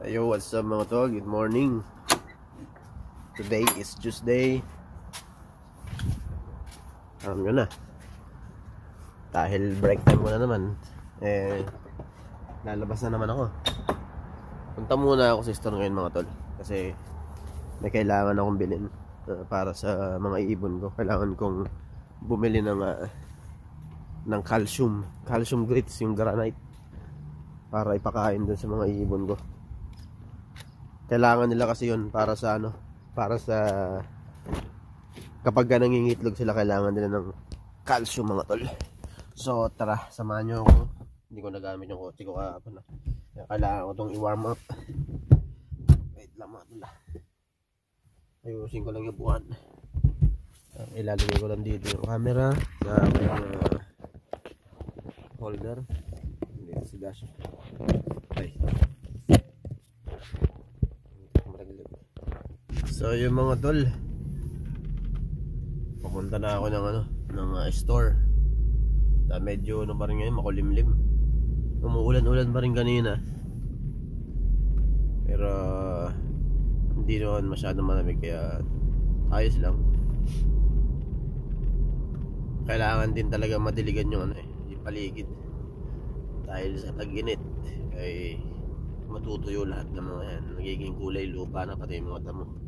Ayo, what's up mga tol? Good morning. Today is Tuesday. Alam nyo na, dahil break time ko na naman, lalabas na naman ako. Punta muna ako sa store ngayon mga tol, kasi may kailangan akong bilhin para sa mga ibon ko. Kailangan kong bumili ng calcium grits, yung granite, para ipakain dun sa mga ibon ko. Kailangan nila kasi yun para sa kapag nangingitlog sila, kailangan nila ng calcium mga tol. So tara, samahan nyo ako. Hindi ko nagamit yung kotse ko kahapon. Kailangan ko itong i-warm up. Wait lang mga tol. Ayusin ko lang yung buwan. Ilalagay ko lang dito yung camera sa holder. Dito si dash. Okay. So yung mga tol, pupunta na ako ng store. Medyo pa rin ngayon, makulimlim. Umuulan-ulan pa rin kanina, pero hindi naman masyadong malamig, kaya ayos lang. Kailangan din talaga madiligan yung yung paligid, dahil sa tag-init ay matutuyo lahat ng mga yan. Nagiging kulay lupa na pati yung mga damo.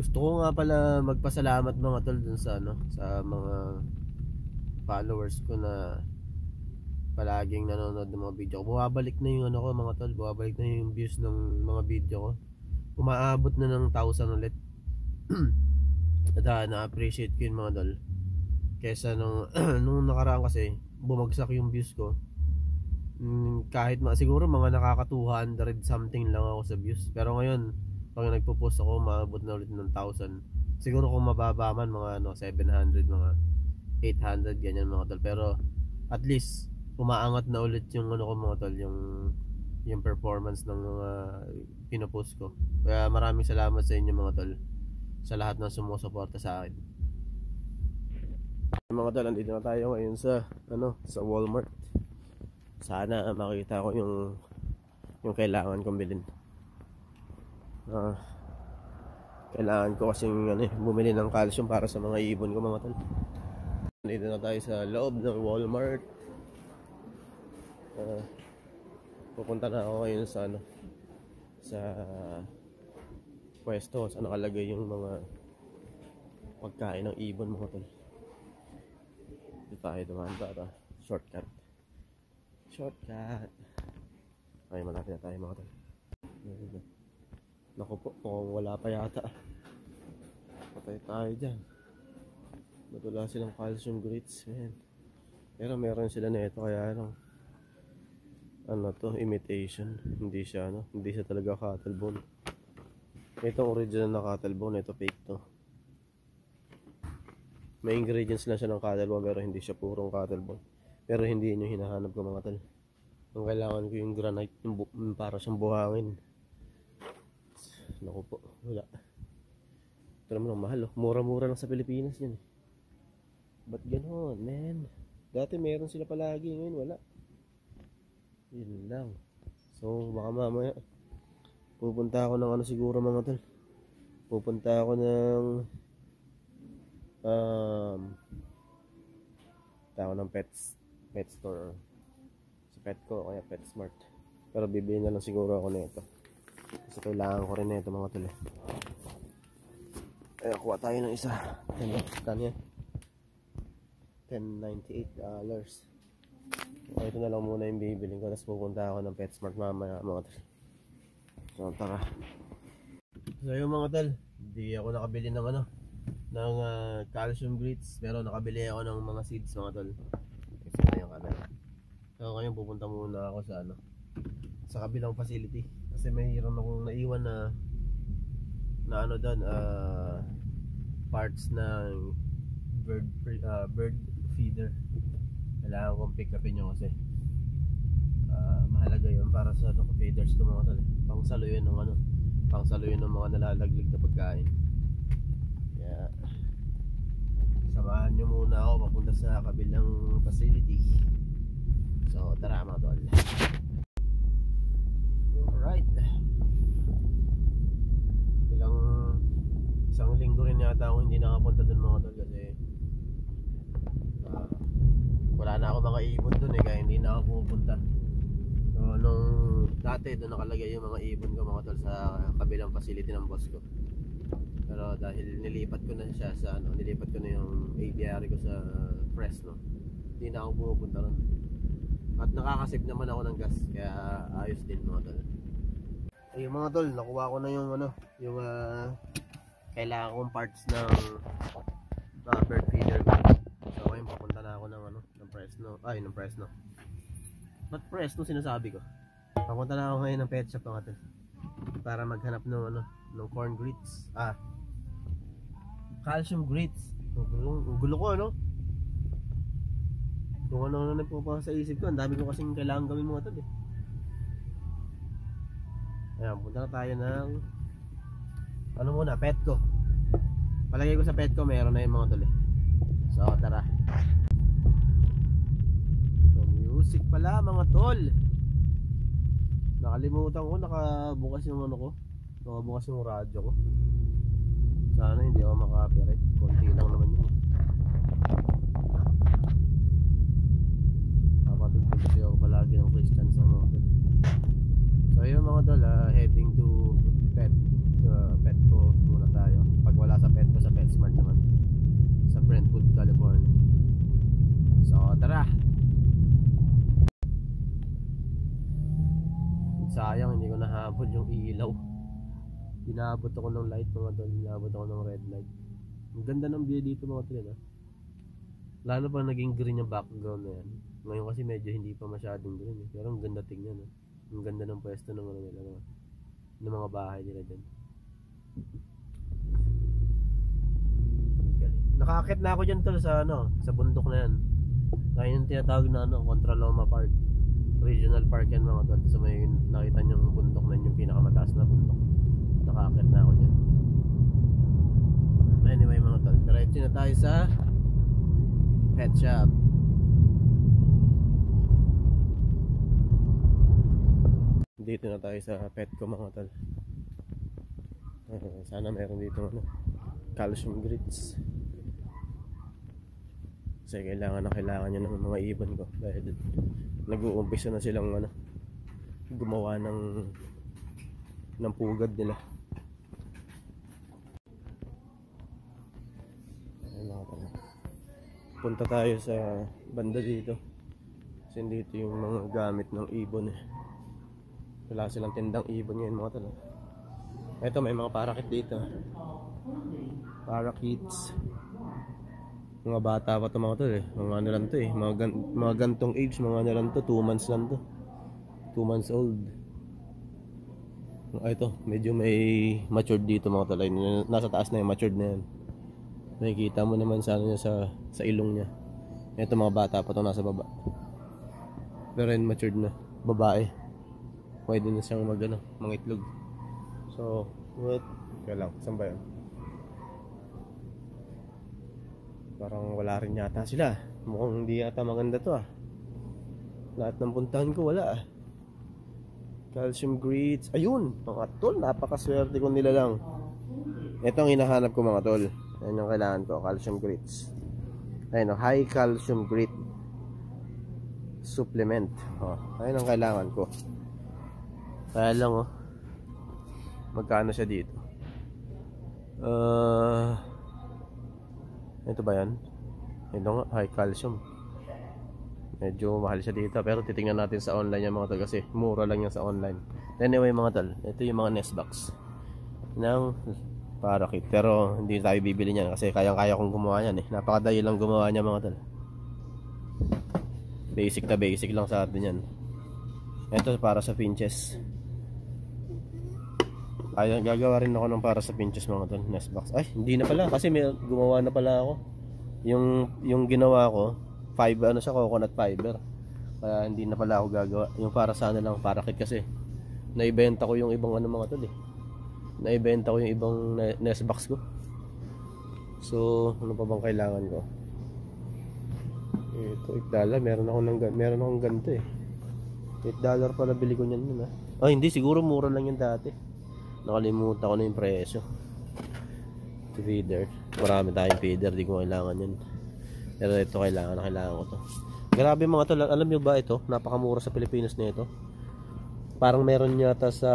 Gusto ko nga pala magpasalamat mga tol dun sa sa mga followers ko na palaging nanonood ng mga video ko. Bumabalik na yung ko mga tol, bumabalik na yung views ng mga video ko. Umaabot na ng 1,000 ulit. At na-appreciate ko yun mga tol. Kesa nung nakaraan kasi bumagsak yung views ko. Kahit siguro mga nakaka 200 something lang ako sa views. Pero ngayon, pag nagpo-post ako, maabot na ulit ng 1,000. Siguro kung mababa man, mga 700, mga 800, ganyan mga tol. Pero at least umaangat na ulit yung ko mga tol, yung performance ng mga pinopost ko. Kaya maraming salamat sa inyo mga tol, sa lahat ng sumusuporta sa akin. Mga tol, andito na tayo ngayon sa Walmart. Sana makita ko yung kailangan kong bilhin. Kailangan ko kasing bumili ng calcium para sa mga ibon ko mga tol. Dito na tayo sa loob ng Walmart. Pupunta na ako ngayon sa pwesto sa nakalagay yung mga pagkain ng ibon mga tol. Dito tayo dumaan para shortcut. Ay, malapit na tayo mga tol. Naku po, kung wala pa yata, patay tayo dyan. Wala silang calcium grits, man. Pero meron sila na ito, kaya imitation. Hindi siya talaga cattle bone. Itong original na cattle bone, ito fake to. May ingredients lang siya ng cattle bone, pero hindi siya purong cattle bone. Pero hindi yun yung hinahanap ko mga tol. Ang kailangan ko yung granite, yung para siyang buhangin. Naku po, wala. Pero naman ang mahal, mura-mura lang sa Pilipinas yan. Ba't gano'n, man? Dati meron sila palagi, ngayon wala. Yun lang. So baka mamaya pupunta ako ng siguro mga tol. Pupunta ako ng pet store sa Petco o kaya PetSmart. Pero bibili na lang siguro ako nito, kasi kailangan ko rin nito mga tol. Kuha tayo ng isa. Kanya $10.98. Ito na lang muna yung bibiling ko, tapos pupunta ako ng PetSmart mamaya mga tol. So tara. So yung mga tol, hindi ako nakabili ng calcium grits, pero nakabili ako ng mga seeds mga tol. Ito na yung camera. So ngayon pupunta muna ako sa kabilang facility, kasi mayroon akong naiwan na doon, parts ng bird feeder. Kailangan kong pick upin yun kasi mahalaga yun para sa feeders ko mga tol. Pangsalo yun ng mga nalalaglag na pagkain. Kaya dito sa kabilang facility. So tara mga tol. Alright, isang linggo rin yata ako hindi nakapunta dun mga tol kasi wala na ako mga ibon dun kaya hindi na ako pupunta. So nung dati doon nakalagay yung mga ibon ko mga tol sa kabilang facility ng boss ko, pero dahil nilipat ko na siya sa nilipat ko na yung aviary ko sa Fresno, hindi na ako pumupunta ron. At nakakasave naman ako ng gas kaya ayos din mga tol. Ayun mga tol, nakuha ko na yung yung kailangan kong parts ng bird feeder ko. So ngayon papunta na ako ng Fresno. Ba't Fresno sinasabi ko? Papunta na ako ngayon ng pet shop mga tol para maghanap ng corn grits. Calcium grits. Ang gulo ko kung ano nagpapasa sa isip ko. Ang dami ko kasing kailangan gawin mga tol Ayan, punta na tayo ng muna, Petco. Palagay ko sa Petco meron na yung mga tol So tara. So, music pala mga tol. Nakalimutan ko, nakabukas yung nakabukas yung radyo ko. Sana hindi ako maka-copyright. Konti lang naman yun. Papatugtog kasi ako palagi ng Christian song mga tol. So yun mga tol, heading to Petco muna tayo. Pag wala sa Petco, sa PetSmart naman sa Brentwood, California. So tara. Sayang hindi ko nahabol yung ilaw. Hinabot ako ng light mga tol. Hinabot ako ng red light. Ang ganda ng view dito mga tol Lalo pa naging green yung background na yan. Ngayon kasi medyo hindi pa masyadong green pero ang ganda tingnan Ang ganda ng pwesto ng mga bahay nila dyan. Nakakit na ako dyan tol sa bundok na yan. Ngayon yung tinatawag na Contraloma Park. Regional Park yan mga tol. So may nakita nyo bundok na yun, yung pinakamataas na bundok. Nakakit na ako dyan. Anyway mga tol, diretso na tayo sa pet shop. Dito na tayo sa Petco mga tol. Sana meron dito calcium grits. Kasi kailangan nyo ng mga ibon ko dahil nag-uumpisa na silang gumawa ng pugad nila. Punta tayo sa banda dito kasi dito yung mga gamit ng ibon Wala silang tindang ibon ngayon mga tol. Ito may mga parakit dito. Parakeets. Mga bata pa ito mga tol Mga lang to mga gantong age, mga lang to 2 months lang to. 2 months old. Ito medyo may matured dito mga tol. Nasa taas na yung matured na yan. Nakikita mo naman sa sa ilong niya. Ito mga bata pa ito nasa baba. Pero yun matured na babae. Pwede na siyang mga itlog. So, wait. Kaya lang, saan ba yun? Parang wala rin yata sila. Mukhang hindi yata maganda to Lahat ng puntahan ko wala Calcium grits. Ayun, mga tol, napakaswerte ko nila lang. Ito ang hinahanap ko mga tol. Ayun yung kailangan ko, calcium grits. Ayun high calcium grit supplement. Ayun ang kailangan ko. Kaya lang magkano siya dito? Ito ba yan? Ito nga, high calcium. Medyo mahal siya dito pero titingnan natin sa online yung mga tol kasi mura lang yan sa online. Anyway mga tol, ito yung mga nest box ng parakeet. Pero hindi tayo bibili niyan kasi kayang-kaya kong gumawa yan Napakadali lang gumawa niya mga tol. Basic na basic lang sa atin yan. Ito para sa finches. Ay, gagawa rin ako ng para sa pinches mga tol, nest box. Ay, hindi na pala kasi may gumawa na pala ako. Yung ginawa ko, siya coconut fiber. Kaya hindi na pala ako gagawa. Yung para sa lang parakit kasi naibenta ko yung ibang mga tol Naibenta ko yung ibang nest box ko. So, ano pa bang kailangan ko? Ito, $8. Meron akong ganito eh. $8 pala bili ko niyan yun, ha. Ah, hindi, siguro mura lang yan dati. Nakalimutan ko na yung presyo. Feeder. Marami tayong feeder, di ko kailangan yan. Pero ito kailangan ko to. Grabe mga tol, alam nyo ba ito? Napakamura sa Pilipinas na ito. Parang meron yata sa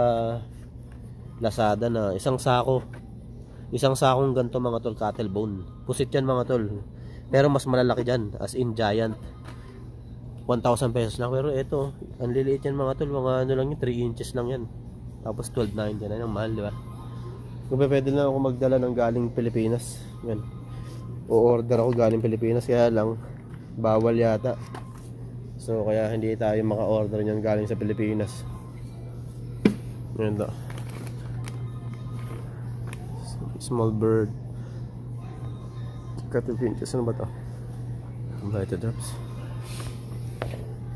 Lazada na isang sakong ganito mga tol, cattle bone. Pusit yan mga tol. Pero mas malalaki dyan, as in giant. 1,000 pesos lang. Pero ito, ang liliit yan mga tol, mga ano lang yun, 3 inches lang yan. Tapos $12.99 yan, ang mahal, di ba? Kung pwede lang ako magdala ng galing Pilipinas, yan. O-order ako galing Pilipinas, kaya lang bawal yata. So kaya hindi tayo maka-order niyan galing sa Pilipinas. Yan daw. Small bird. Cattle pinches, ano ba to? Lighted drops.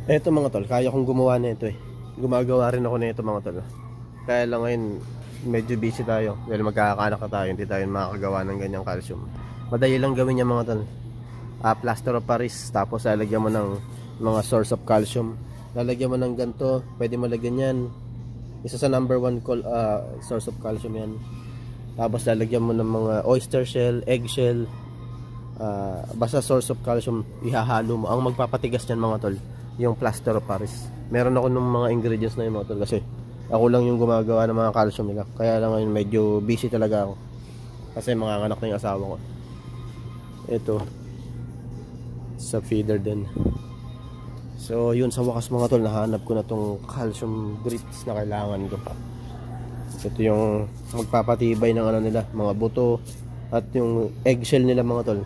Eto mga tol, kaya kong gumawa na ito eh. Gumagawa rin ako na ito mga tol. Kaya lang ngayon medyo busy tayo dahil magkakaanak na tayo, hindi tayo makakagawa ng ganyang calcium. Madali lang gawin niya mga tol. Plaster of Paris, tapos lalagyan mo ng mga source of calcium. Lalagyan mo ng ganito, pwede mo lagyan yan. Isa sa number 1 source of calcium yan. Tapos lalagyan mo ng mga oyster shell, egg shell, basta source of calcium, ihahalo mo. Ang magpapatigas niyan mga tol, yung plaster of Paris. Meron ako ng mga ingredients na yun mga tol, kasi ako lang yung gumagawa ng mga calcium nila. Kaya lang ngayon medyo busy talaga ako kasi manganganak na yung asawa ko. Ito sa feeder din. So yun, sa wakas mga tol, nahanap ko na tong calcium grits na kailangan ko. Ito yung magpapatibay ng ano nila, mga buto, at yung eggshell nila mga tol.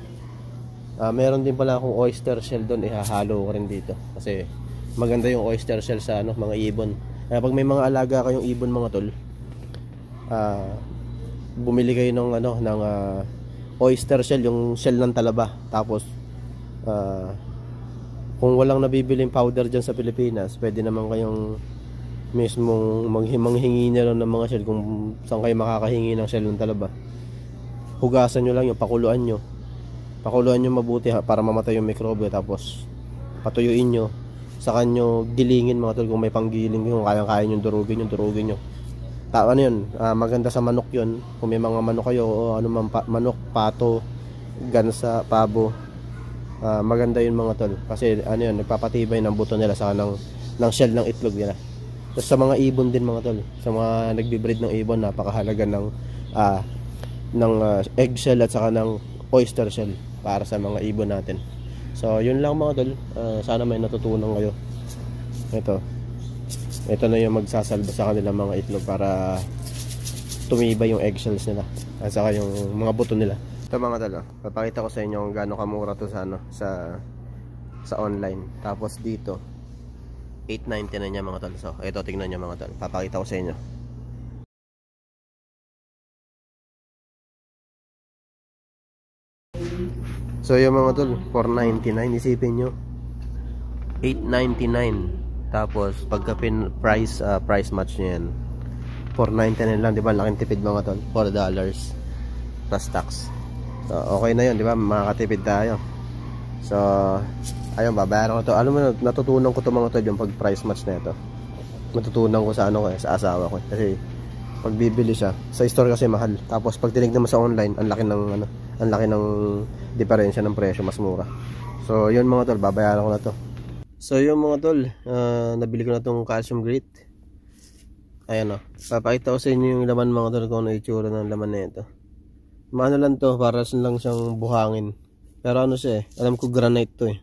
Meron din pala akong oyster shell doon, ihahalo ko rin dito kasi maganda yung oyster shell sa ano, mga ibon. Kaya pag may mga alaga kayong ibon mga tol, bumili kayo ng ano, ng oyster shell, yung shell ng talaba. Tapos kung walang nabibiling powder dyan sa Pilipinas, pwede naman kayong mismong manghingi na lang ng mga shell kung saan kayo makakahingi ng shell ng talaba. Hugasan nyo lang yung, pakuluan nyo mabuti para mamatay yung mikrobyo. Tapos patuyuin nyo, saka nyo dilingin mga tol. Kung may panggiling, kung kaya nyo durugin nyo. Ano yun, maganda sa manok yun. Kung may mga manok kayo, o ano man, manok, pato, gansa, pabo, maganda yun mga tol, kasi ano yun, nagpapatibay ng buto nila, saka ng shell ng itlog nila. Tapos sa mga ibon din mga tol, sa mga nagbibreed ng ibon, napakahalaga ng egg shell at saka ng oyster shell para sa mga ibon natin. So yun lang mga tol, sana may natutunan kayo. Ito na yung magsasalba sa kanilang mga itlog para tumibay yung eggshells nila at saka yung mga buto nila. Ito mga tol, papakita ko sa inyo kung gaano kamura to sa ano, sa online. Tapos dito $8.99 na niya mga tol. So ito, tingnan niyo mga tol, papakita ko sa inyo. So yung mga tol, $4.99, isipin nyo, $8.99. Tapos pagka price match nyo yan, $4.99 lang, di ba? Laking tipid mga tol, $4 plus tax. So okay na yun, di ba? Makakatipid tayo. So ayun, babayaran ko to. Alam mo, natutunan ko to mga tol, yung pag price match na ito. Natutunan ko sa ano ko, sa asawa ko. Kasi pag bibili siya sa store kasi mahal. Tapos pag tinignan mo sa online, ang laki ng diferensya ng presyo, mas mura. So yun mga tol, babayaran ko na to. So yun mga tol, nabili ko na tong calcium grit. Ayan o, papakita ko sa inyo yung laman mga tol, kung ano itsura ng laman na ito. Maano lang to, para lang siyang buhangin. Pero ano siya eh, alam ko granite to eh.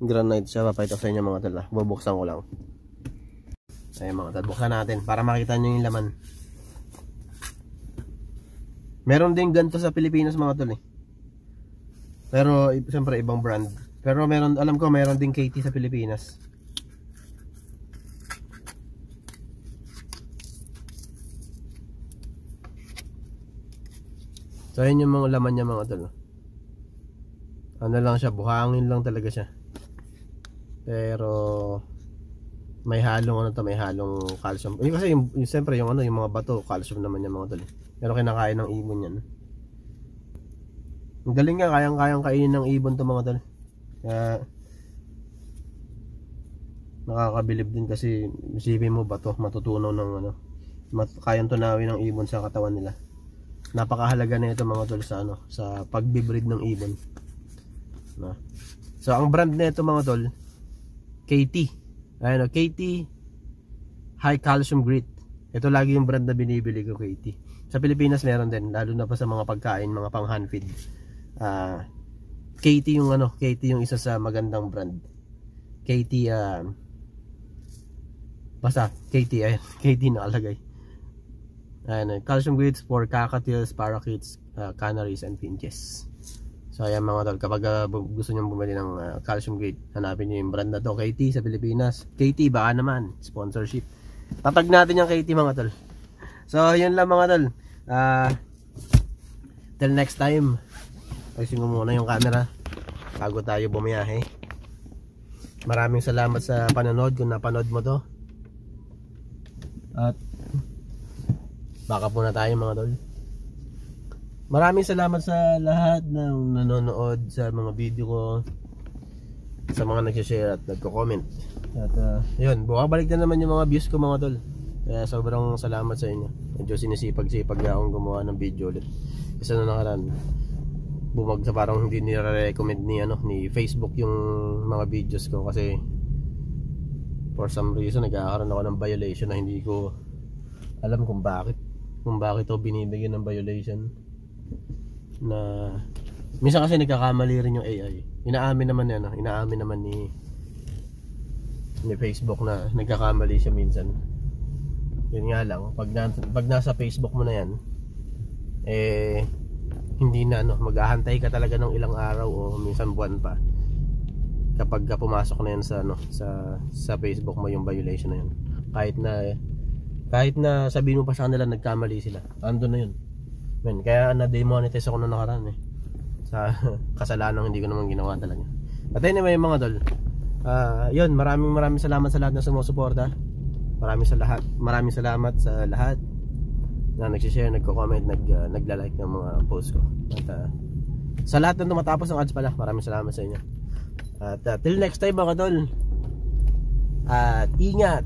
Granite siya, papakita ko sa inyo mga tol. Bubuksan ko lang. Ayan mga tol, buksan natin para makita nyo yung laman. Meron din ganito sa Pilipinas mga tol eh. Pero siyempre ibang brand. Pero meron, alam ko meron din KT sa Pilipinas. So ayun yung mga laman niya mga tol. Ano lang siya, buhangin lang talaga siya. Pero may halong ano to, may halong calcium. Kasi yung siyempre yung ano, yung mga bato, calcium naman yung mga tol. Pero kinakain ng ibon yan. Ang galing nga, kayang-kayang kainin ng ibon to mga tol. Kaya nakakabilib din kasi isipin mo ba to matutunaw ng ano, kayang tunawin ng ibon sa katawan nila. Napakahalaga na ito mga tol sa ano, sa pagbe-breed ng ibon. No? So ang brand na ito mga tol, KT. Ayun, KT High Calcium Grit. Ito lagi yung brand na binibili ko, KT. Sa Pilipinas meron din, lalo na pa sa mga pagkain, mga pang hand feed. KT yung ano, KT yung isa sa magandang brand. KT basta KT, ayun, KT nakalagay. Ayan, calcium grits for cockatiels, parakeets, canaries, and finches. So ayan mga tol, kapag gusto nyo bumili ng calcium grate, hanapin nyo yung brand na to, KT sa Pilipinas. KT, baka naman, sponsorship. Tatag natin yung KT mga tol. So yun lang mga tol. Till next time. Ayusin ko muna yung camera bago tayo bumiyahe. Maraming salamat sa panonood kung napanood mo to. At baka po na tayo mga tol. Maraming salamat sa lahat ng nanonood sa mga video ko, sa mga nagsishare at nagko-comment. At yun, bumabalik na naman yung mga views ko mga tol. Kaya sobrang salamat sa inyo. Medyo sinisipag-sipag akong gumawa ng video ulit. Isa na nakaraan, bumagsa parang hindi nire-recommend ni Facebook yung mga videos ko kasi for some reason nagkakaroon ako ng violation na hindi ko alam kung bakit ako binibigyan ng violation. Na minsan kasi nagkakamali rin yung AI. Inaamin naman ni Facebook na nagkakamali siya minsan. Yun nga lang, pag nasa Facebook mo na yan, hindi na maghahantay ka talaga ng ilang araw o minsan buwan pa kapag pumasok na yan sa Facebook mo yung violation na yun. Kahit na sabihin mo pa sa kanila nagkamali sila, ando na yun. Kaya na-demonetize ako na nakaraan sa kasalanan hindi ko naman ginawa talaga. At anyway mga tol, yun, maraming salamat sa lahat na sumusuporta. Maraming salamat sa lahat na nagsishare, nagko-comment, nagla-like ng mga post ko. At sa lahat na tumatapos ng ads pala, maraming salamat sa inyo. At till next time mga tol, at ingat.